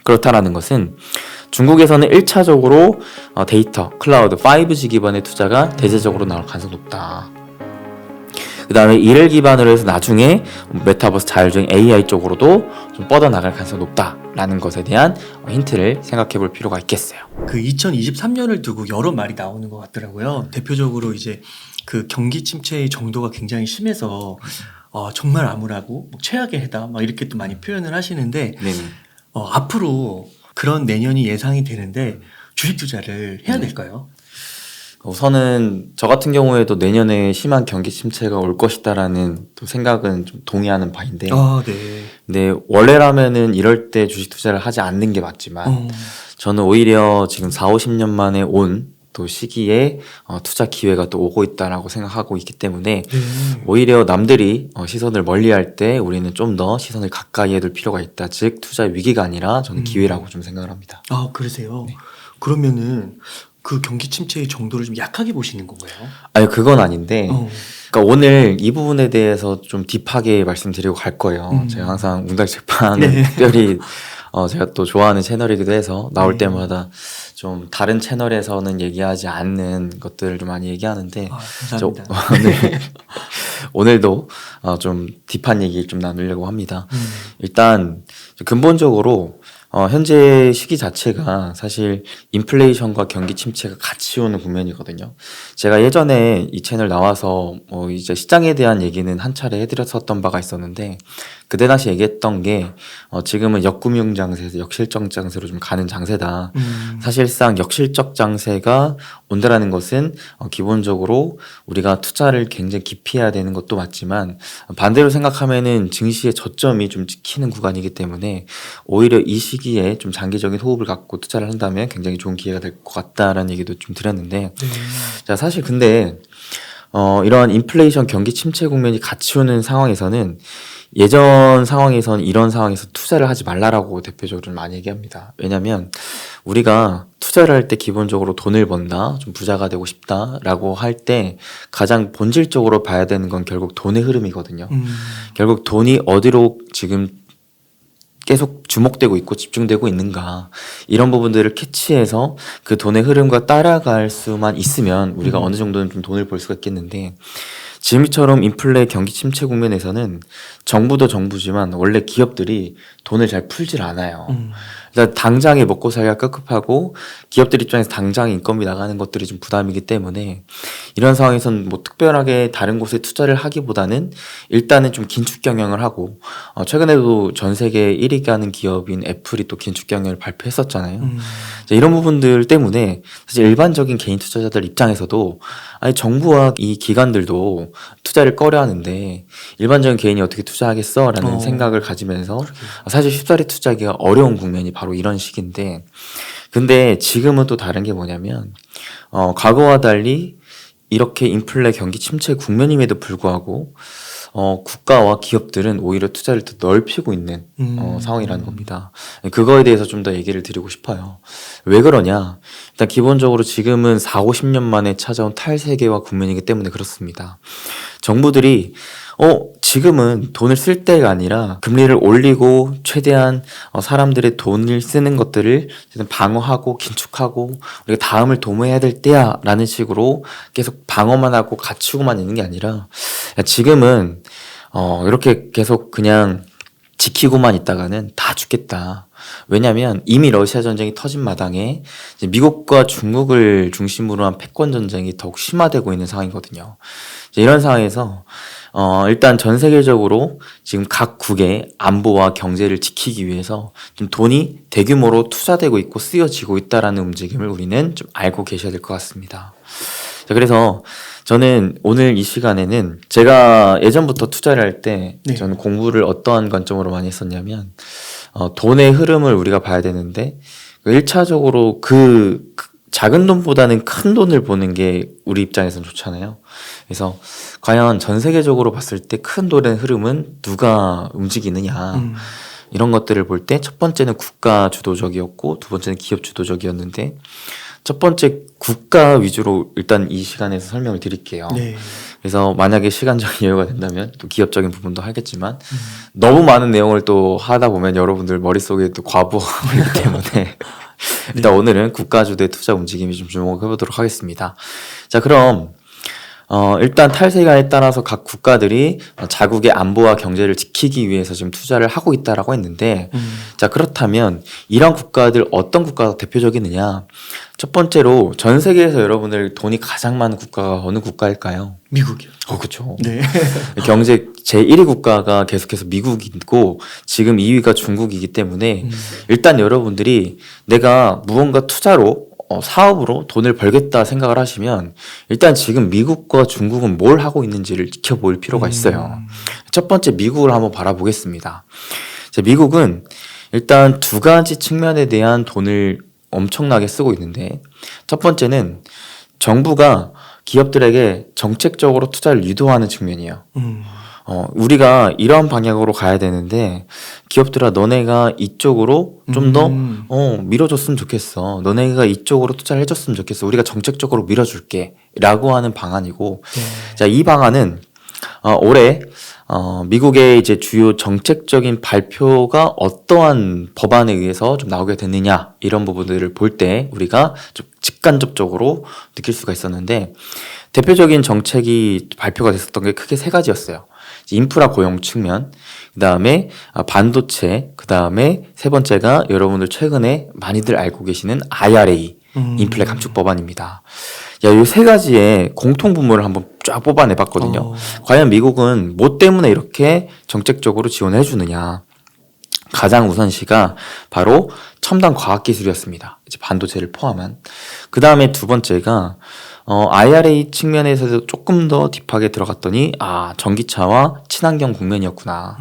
그렇다라는 것은 중국에서는 1차적으로 데이터, 클라우드, 5G 기반의 투자가 대대적으로 나올 가능성이 높다. 그 다음에 이를 기반으로 해서 나중에 메타버스 자율주행 AI 쪽으로도 좀 뻗어나갈 가능성이 높다라는 것에 대한 힌트를 생각해 볼 필요가 있겠어요. 그 2023년을 두고 여러 말이 나오는 것 같더라고요. 대표적으로 이제 그 경기 침체의 정도가 굉장히 심해서 정말 암울하고 뭐 최악의 해다 막 이렇게 또 많이 표현을 하시는데 네네. 앞으로 그런 내년이 예상이 되는데 주식 투자를 해야 될까요? 우선은 저 같은 경우에도 내년에 심한 경기 침체가 올 것이다라는 또 생각은 좀 동의하는 바인데, 네. 근데 원래라면은 이럴 때 주식 투자를 하지 않는 게 맞지만 저는 오히려 지금 4, 50년 만에 온 또 시기에 투자 기회가 또 오고 있다라고 생각하고 있기 때문에 오히려 남들이 시선을 멀리할 때 우리는 좀 더 시선을 가까이 해둘 필요가 있다. 즉 투자 위기가 아니라 저는 기회라고 좀 생각을 합니다. 그러세요? 네. 그러면은 그 경기 침체의 정도를 좀 약하게 보시는 건가요? 아니 그건 아닌데 그러니까 오늘 이 부분에 대해서 좀 딥하게 말씀드리고 갈 거예요. 제가 항상 웅달 책방은 특별히 제가 또 좋아하는 채널이기도 해서 나올 때마다 좀 다른 채널에서는 얘기하지 않는 것들을 좀 많이 얘기하는데 감사합니다. 오늘도 좀 딥한 얘기 좀 나누려고 합니다. 일단 근본적으로 현재 시기 자체가 사실 인플레이션과 경기 침체가 같이 오는 국면이거든요. 제가 예전에 이 채널 나와서 이제 시장에 대한 얘기는 한 차례 해드렸었던 바가 있었는데 그때 당시 얘기했던 게 지금은 역금융 장세에서 역실적 장세로 좀 가는 장세다. 사실상 역실적 장세가 온다라는 것은 기본적으로 우리가 투자를 굉장히 깊이 해야 되는 것도 맞지만 반대로 생각하면은 증시의 저점이 좀 찍히는 구간이기 때문에 오히려 이 시기에 좀 장기적인 호흡을 갖고 투자를 한다면 굉장히 좋은 기회가 될 것 같다라는 얘기도 좀 드렸는데 자 사실 근데 이러한 인플레이션 경기 침체 국면이 같이 오는 상황에서는 예전 상황에서는 이런 상황에서 투자를 하지 말라라고 대표적으로 좀 많이 얘기합니다. 왜냐면 우리가 투자를 할 때 기본적으로 돈을 번다, 좀 부자가 되고 싶다라고 할 때 가장 본질적으로 봐야 되는 건 결국 돈의 흐름이거든요. 결국 돈이 어디로 지금 계속 주목되고 있고 집중되고 있는가 이런 부분들을 캐치해서 그 돈의 흐름과 따라갈 수만 있으면 우리가 어느 정도는 좀 돈을 벌 수가 있겠는데 지금처럼 인플레 경기 침체 국면에서는 정부도 정부지만 원래 기업들이 돈을 잘 풀질 않아요. 일단 당장에 먹고 살기가 급급하고 기업들 입장에서 당장 인건비 나가는 것들이 좀 부담이기 때문에 이런 상황에서는 뭐 특별하게 다른 곳에 투자를 하기보다는 일단은 좀 긴축 경영을 하고 최근에도 전 세계 1위가 하는 기업인 애플이 또 긴축 경영을 발표했었잖아요. 이런 부분들 때문에 사실 일반적인 개인 투자자들 입장에서도 아니 정부와 이 기관들도 투자를 꺼려하는데 일반적인 개인이 어떻게 투자하겠어? 라는 생각을 가지면서 사실 쉽사리 투자하기가 어려운 국면이 바로 이런 시기인데 근데 지금은 또 다른 게 뭐냐면 과거와 달리 이렇게 인플레 경기 침체 국면임에도 불구하고 국가와 기업들은 오히려 투자를 더 넓히고 있는 상황이라는 겁니다. 그거에 대해서 좀 더 얘기를 드리고 싶어요. 왜 그러냐? 일단 기본적으로 지금은 4, 50년 만에 찾아온 탈세계화 국면이기 때문에 그렇습니다. 정부들이 지금은 돈을 쓸 때가 아니라 금리를 올리고 최대한 사람들의 돈을 쓰는 것들을 방어하고 긴축하고 우리가 다음을 도모해야 될 때야 라는 식으로 계속 방어만 하고 갖추고만 있는 게 아니라 지금은 이렇게 계속 그냥 지키고만 있다가는 다 죽겠다. 왜냐면 이미 러시아 전쟁이 터진 마당에 이제 미국과 중국을 중심으로 한 패권 전쟁이 더욱 심화되고 있는 상황이거든요. 이런 상황에서 일단 전 세계적으로 지금 각 국의 안보와 경제를 지키기 위해서 좀 돈이 대규모로 투자되고 있고 쓰여지고 있다라는 움직임을 우리는 좀 알고 계셔야 될 것 같습니다. 자, 그래서 저는 오늘 이 시간에는 제가 예전부터 투자를 할 때 저는 공부를 어떠한 관점으로 많이 했었냐면 돈의 흐름을 우리가 봐야 되는데 1차적으로 그 작은 돈보다는 큰 돈을 보는 게 우리 입장에서는 좋잖아요. 그래서 과연 전 세계적으로 봤을 때 큰 돈의 흐름은 누가 움직이느냐 이런 것들을 볼 때 첫 번째는 국가 주도적이었고 두 번째는 기업 주도적이었는데 첫 번째 국가 위주로 일단 이 시간에서 설명을 드릴게요. 그래서 만약에 시간적인 여유가 된다면 또 기업적인 부분도 하겠지만 너무 많은 내용을 또 하다 보면 여러분들 머릿속에 또 과부하가 있기 때문에 일단 오늘은 국가주도의 투자 움직임이 좀 주목해 보도록 하겠습니다. 자, 그럼 일단 탈세가에 따라서 각 국가들이 자국의 안보와 경제를 지키기 위해서 지금 투자를 하고 있다라고 했는데, 자, 그렇다면 이런 국가들 어떤 국가가 대표적이느냐? 첫 번째로 전 세계에서 여러분들 돈이 가장 많은 국가가 어느 국가일까요? 미국이요. 그렇죠. 네. 경제 제1위 국가가 계속해서 미국이고 지금 2위가 중국이기 때문에 일단 여러분들이 내가 무언가 투자로 사업으로 돈을 벌겠다 생각을 하시면 일단 지금 미국과 중국은 뭘 하고 있는지를 지켜볼 필요가 있어요. 첫 번째 미국을 한번 바라보겠습니다. 자, 미국은 일단 두 가지 측면에 대한 돈을 엄청나게 쓰고 있는데, 첫 번째는 정부가 기업들에게 정책적으로 투자를 유도하는 측면이에요. 우리가 이런 방향으로 가야 되는데 기업들아 너네가 이쪽으로 좀 더 밀어줬으면 좋겠어. 너네가 이쪽으로 투자를 해줬으면 좋겠어. 우리가 정책적으로 밀어줄게 라고 하는 방안이고, 자, 이 방안은 올해 미국의 이제 주요 정책적인 발표가 어떠한 법안에 의해서 좀 나오게 됐느냐 이런 부분들을 볼 때 우리가 좀 직간접적으로 느낄 수가 있었는데, 대표적인 정책이 발표가 됐었던 게 크게 세 가지였어요. 인프라 고용 측면, 그 다음에 반도체, 그 다음에 세 번째가 여러분들 최근에 많이들 알고 계시는 IRA, 인플레 감축 법안입니다. 야, 이 세 가지의 공통 분모를 한번 쫙 뽑아내봤거든요. 과연 미국은 뭐 때문에 이렇게 정책적으로 지원을 해주느냐? 가장 우선시가 바로 첨단 과학기술이었습니다. 이제 반도체를 포함한. 그 다음에 두 번째가 IRA 측면에서 조금 더 딥하게 들어갔더니 전기차와 친환경 국면이었구나.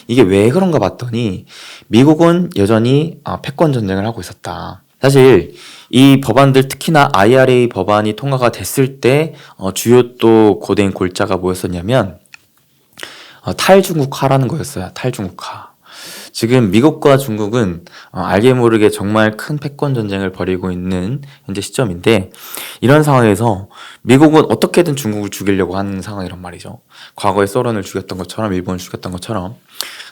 이게 왜 그런가 봤더니 미국은 여전히 패권 전쟁을 하고 있었다. 사실 이 법안들, 특히나 IRA 법안이 통과가 됐을 때 주요 또 고대인 골자가 뭐였었냐면 탈중국화라는 거였어요. 탈중국화. 지금 미국과 중국은 알게 모르게 정말 큰 패권 전쟁을 벌이고 있는 현재 시점인데, 이런 상황에서 미국은 어떻게든 중국을 죽이려고 하는 상황이란 말이죠. 과거에 소련을 죽였던 것처럼, 일본을 죽였던 것처럼.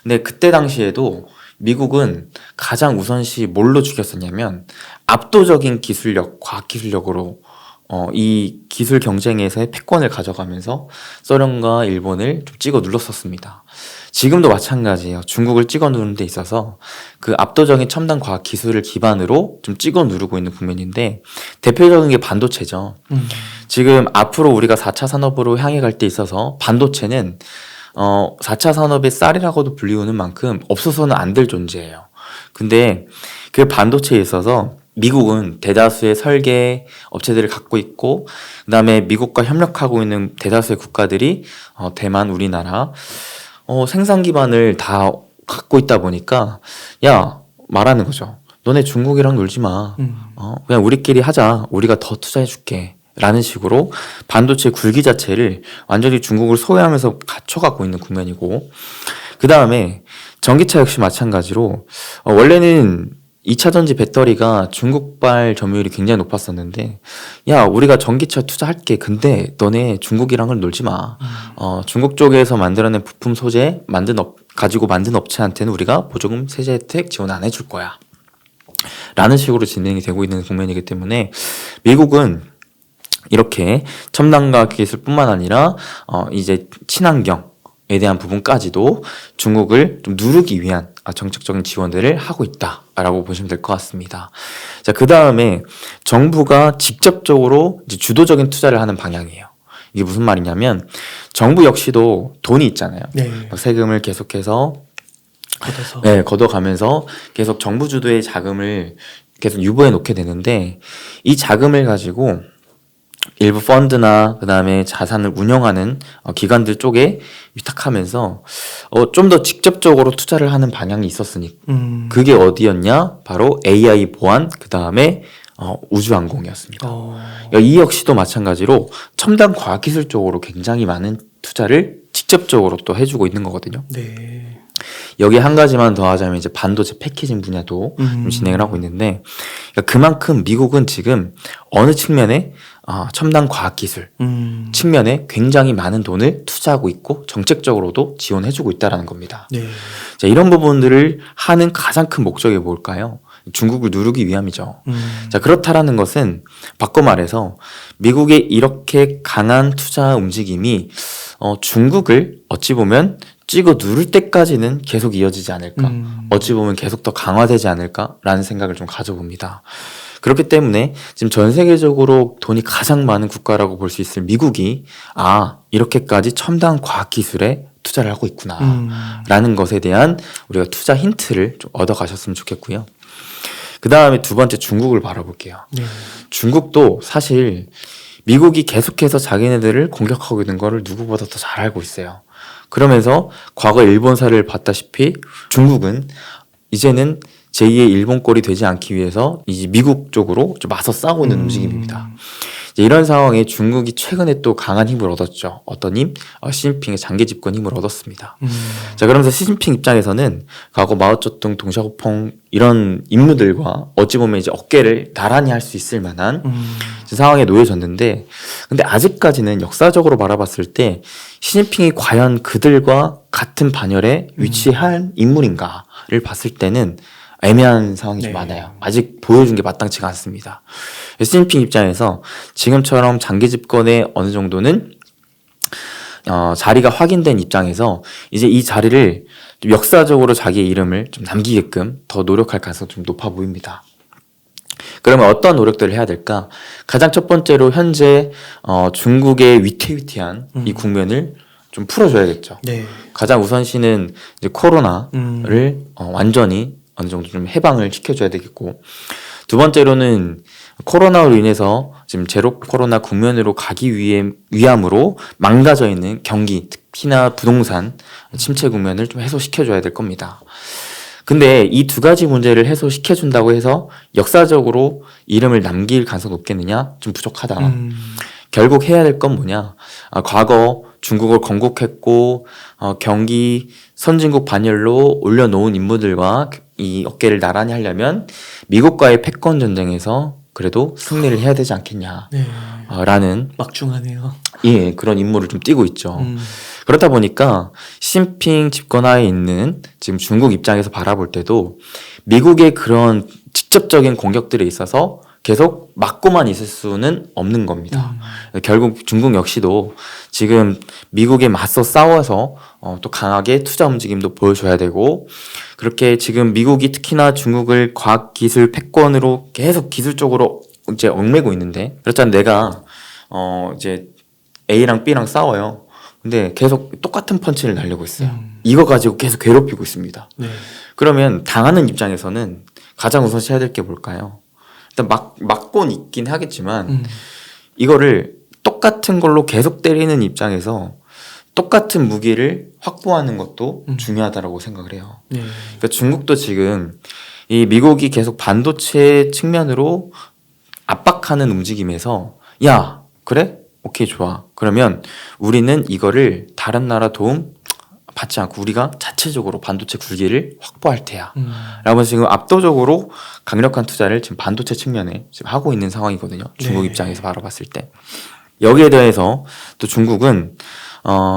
근데 그때 당시에도 미국은 가장 우선시 뭘로 죽였었냐면 압도적인 기술력, 과학기술력으로 이 기술 경쟁에서의 패권을 가져가면서 소련과 일본을 좀 찍어 눌렀었습니다. 지금도 마찬가지예요. 중국을 찍어 누르는 데 있어서 그 압도적인 첨단 과학 기술을 기반으로 좀 찍어 누르고 있는 국면인데, 대표적인 게 반도체죠. 지금 앞으로 우리가 4차 산업으로 향해 갈 때 있어서 반도체는 4차 산업의 쌀이라고도 불리우는 만큼 없어서는 안 될 존재예요. 근데 그 반도체에 있어서 미국은 대다수의 설계 업체들을 갖고 있고, 그 다음에 미국과 협력하고 있는 대다수의 국가들이 대만, 우리나라 생산 기반을 다 갖고 있다 보니까 말하는 거죠. 너네 중국이랑 놀지 마. 그냥 우리끼리 하자. 우리가 더 투자해 줄게. 라는 식으로 반도체 굴기 자체를 완전히 중국을 소외하면서 갖춰갖고 있는 국면이고, 그 다음에 전기차 역시 마찬가지로 원래는 2차 전지 배터리가 중국발 점유율이 굉장히 높았었는데, 우리가 전기차 투자할게. 근데 너네 중국이랑은 놀지 마. 중국 쪽에서 만들어낸 부품 소재 가지고 만든 업체한테는 우리가 보조금 세제 혜택 지원 안 해줄 거야. 라는 식으로 진행이 되고 있는 국면이기 때문에 미국은 이렇게 첨단과학 기술뿐만 아니라 이제 친환경에 대한 부분까지도 중국을 좀 누르기 위한 정책적인 지원들을 하고 있다라고 보시면 될 것 같습니다. 자, 그 다음에 정부가 직접적으로 이제 주도적인 투자를 하는 방향이에요. 이게 무슨 말이냐면 정부 역시도 돈이 있잖아요. 네. 세금을 계속해서 걷어가면서 계속 정부 주도의 자금을 계속 유보해 놓게 되는데, 이 자금을 가지고 일부 펀드나 그 다음에 자산을 운영하는 기관들 쪽에 위탁하면서 좀 더 직접적으로 투자를 하는 방향이 있었으니 그게 어디였냐? 바로 AI 보안, 그 다음에 우주항공이었습니다. 이 역시도 마찬가지로 첨단 과학기술 쪽으로 굉장히 많은 투자를 직접적으로 또 해주고 있는 거거든요. 네. 여기 한 가지만 더 하자면 이제 반도체 패키징 분야도 좀 진행을 하고 있는데, 그러니까 그만큼 미국은 지금 어느 측면에 첨단 과학기술 측면에 굉장히 많은 돈을 투자하고 있고 정책적으로도 지원해주고 있다는 겁니다. 네. 자, 이런 부분들을 하는 가장 큰 목적이 뭘까요? 중국을 누르기 위함이죠. 자, 그렇다라는 것은 바꿔 말해서 미국의 이렇게 강한 투자 움직임이 중국을 어찌 보면 찍어 누를 때까지는 계속 이어지지 않을까, 어찌 보면 계속 더 강화되지 않을까라는 생각을 좀 가져봅니다. 그렇기 때문에 지금 전 세계적으로 돈이 가장 많은 국가라고 볼 수 있을 미국이 이렇게까지 첨단 과학기술에 투자를 하고 있구나 라는 것에 대한 우리가 투자 힌트를 좀 얻어가셨으면 좋겠고요. 그 다음에 두 번째 중국을 바라볼게요. 네. 중국도 사실 미국이 계속해서 자기네들을 공격하고 있는 거를 누구보다 더 잘 알고 있어요. 그러면서 과거 일본 사례를 봤다시피 중국은 이제는 제2의 일본 꼴이 되지 않기 위해서 이제 미국 쪽으로 좀 맞서 싸우고 있는 움직임입니다. 이제 이런 상황에 중국이 최근에 또 강한 힘을 얻었죠. 어떤 힘? 시진핑의 장기 집권 힘을 얻었습니다. 자, 그러면서 시진핑 입장에서는 과거 마오쩌둥, 동샤오펑 이런 인물들과 어찌 보면 이제 어깨를 나란히 할 수 있을 만한 상황에 놓여졌는데, 근데 아직까지는 역사적으로 바라봤을 때 시진핑이 과연 그들과 같은 반열에 위치한 인물인가를 봤을 때는 애매한 상황이 좀 많아요. 아직 보여준 게 마땅치가 않습니다. 시진핑 입장에서 지금처럼 장기 집권에 어느 정도는 자리가 확인된 입장에서 이제 이 자리를 좀 역사적으로 자기의 이름을 좀 남기게끔 더 노력할 가능성이 좀 높아 보입니다. 그러면 어떤 노력들을 해야 될까? 가장 첫 번째로 현재 중국의 위태위태한 이 국면을 좀 풀어줘야겠죠. 네. 가장 우선시는 이제 코로나를 완전히 어느 정도 좀 해방을 시켜줘야 되겠고, 두 번째로는 코로나로 인해서 지금 제로 코로나 국면으로 가기 위함으로 망가져 있는 경기, 특히나 부동산 침체 국면을 좀 해소시켜줘야 될 겁니다. 근데 이 두 가지 문제를 해소시켜준다고 해서 역사적으로 이름을 남길 가능성이 높겠느냐? 좀 부족하다. 결국 해야 될 건 뭐냐? 과거 중국을 건국했고 경기 선진국 반열로 올려놓은 인물들과 이 어깨를 나란히 하려면 미국과의 패권 전쟁에서 그래도 승리를 해야 되지 않겠냐. 네. 라는 막중하네요. 그런 임무를 좀 띄고 있죠. 그렇다 보니까 시진핑 집권하에 있는 지금 중국 입장에서 바라볼 때도 미국의 그런 직접적인 공격들에 있어서 계속 막고만 있을 수는 없는 겁니다. 결국 중국 역시도 지금 미국에 맞서 싸워서 또 강하게 투자 움직임도 보여줘야 되고, 그렇게 지금 미국이 특히나 중국을 과학기술 패권으로 계속 기술적으로 이제 얽매고 있는데, 그렇잖아. 내가 이제 A랑 B랑 싸워요. 근데 계속 똑같은 펀치를 날리고 있어요. 이거 가지고 계속 괴롭히고 있습니다. 네. 그러면 당하는 입장에서는 가장 우선 해야 될 게 뭘까요? 일단 막곤 있긴 하겠지만 이거를 똑같은 걸로 계속 때리는 입장에서 똑같은 무기를 확보하는 것도 중요하다고 생각을 해요. 네. 그러니까 중국도 지금 이 미국이 계속 반도체 측면으로 압박하는 움직임에서 야, 그래? 오케이, 좋아. 그러면 우리는 이거를 다른 나라 도움 받지 않고 우리가 자체적으로 반도체 굴기를 확보할 테야. 라면서 지금 압도적으로 강력한 투자를 지금 반도체 측면에 지금 하고 있는 상황이거든요. 중국 네. 입장에서 바라봤을 때. 여기에 대해서 또 중국은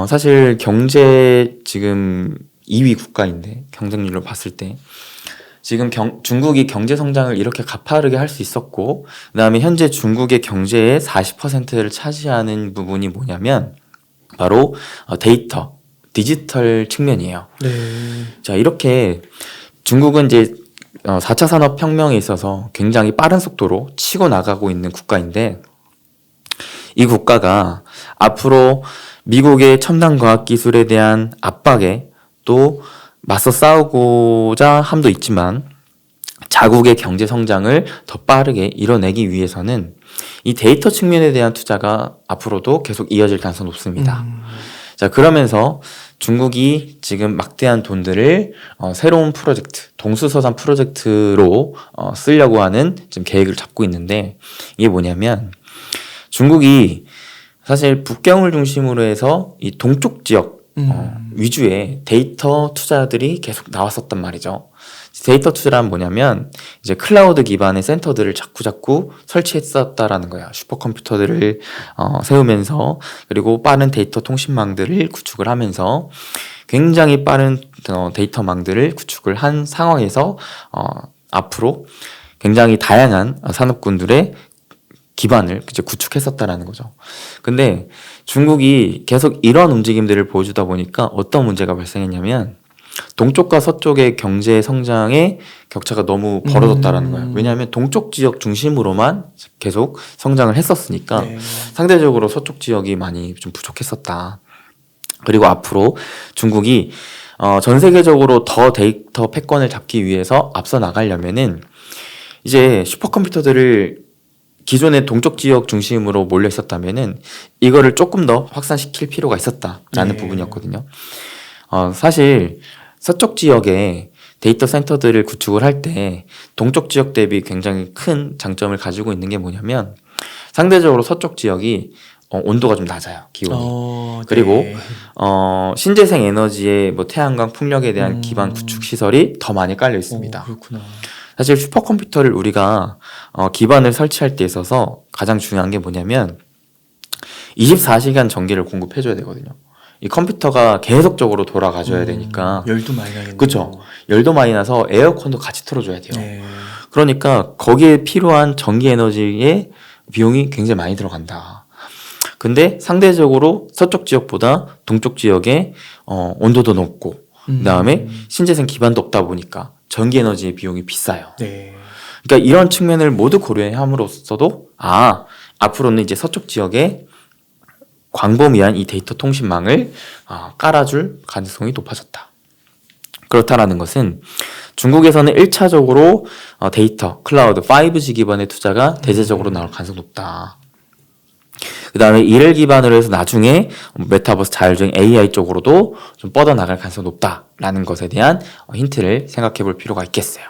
사실 경제 지금 2위 국가인데, 경쟁률로 봤을 때 지금 중국이 경제 성장을 이렇게 가파르게 할 수 있었고, 그 다음에 현재 중국의 경제의 40%를 차지하는 부분이 뭐냐면 바로 데이터, 디지털 측면이에요. 네. 자, 이렇게 중국은 이제 4차 산업혁명에 있어서 굉장히 빠른 속도로 치고 나가고 있는 국가인데, 이 국가가 앞으로 미국의 첨단 과학 기술에 대한 압박에 또 맞서 싸우고자 함도 있지만 자국의 경제 성장을 더 빠르게 이뤄내기 위해서는 이 데이터 측면에 대한 투자가 앞으로도 계속 이어질 가능성이 높습니다. 자, 그러면서 중국이 지금 막대한 돈들을 새로운 프로젝트, 동수서산 프로젝트로 쓰려고 하는 지금 계획을 잡고 있는데, 이게 뭐냐면 중국이 사실 북경을 중심으로 해서 이 동쪽 지역 위주의 데이터 투자들이 계속 나왔었단 말이죠. 데이터 투자란 뭐냐면 이제 클라우드 기반의 센터들을 자꾸 설치했었다라는 거야. 슈퍼컴퓨터들을 세우면서 그리고 빠른 데이터 통신망들을 구축을 하면서 굉장히 빠른 데이터망들을 구축을 한 상황에서 앞으로 굉장히 다양한 산업군들의 기반을 이제 구축했었다라는 거죠. 근데 중국이 계속 이런 움직임들을 보여주다 보니까 어떤 문제가 발생했냐면 동쪽과 서쪽의 경제 성장의 격차가 너무 벌어졌다라는 거예요. 왜냐하면 동쪽 지역 중심으로만 계속 성장을 했었으니까 네. 상대적으로 서쪽 지역이 많이 좀 부족했었다. 그리고 앞으로 중국이 전 세계적으로 더 데이터 패권을 잡기 위해서 앞서 나가려면은 이제 슈퍼컴퓨터들을 기존의 동쪽 지역 중심으로 몰려 있었다면은 이거를 조금 더 확산시킬 필요가 있었다라는 네. 부분이었거든요. 사실 서쪽 지역에 데이터 센터들을 구축을 할 때 동쪽 지역 대비 굉장히 큰 장점을 가지고 있는 게 뭐냐면 상대적으로 서쪽 지역이 온도가 좀 낮아요, 기온이. 그리고 네. 신재생 에너지의 뭐 태양광 풍력에 대한 기반 구축 시설이 더 많이 깔려 있습니다. 그렇구나. 사실 슈퍼컴퓨터를 우리가 기반을 설치할 때 있어서 가장 중요한 게 뭐냐면 24시간 전기를 공급해줘야 되거든요. 이 컴퓨터가 계속적으로 돌아가줘야 되니까. 열도 많이 나겠네요. 그쵸. 열도 많이 나서 에어컨도 같이 틀어줘야 돼요. 네. 그러니까 거기에 필요한 전기 에너지의 비용이 굉장히 많이 들어간다. 근데 상대적으로 서쪽 지역보다 동쪽 지역에 온도도 높고 그다음에 신재생 기반도 없다 보니까 전기 에너지의 비용이 비싸요. 네. 그러니까 이런 측면을 모두 고려함으로써도 앞으로는 이제 서쪽 지역에 광범위한 이 데이터 통신망을 깔아줄 가능성이 높아졌다. 그렇다라는 것은 중국에서는 1차적으로 데이터, 클라우드, 5G 기반의 투자가 대대적으로 나올 가능성이 높다. 그 다음에 이를 기반으로 해서 나중에 메타버스 자율주행 AI 쪽으로도 좀 뻗어나갈 가능성이 높다라는 것에 대한 힌트를 생각해 볼 필요가 있겠어요.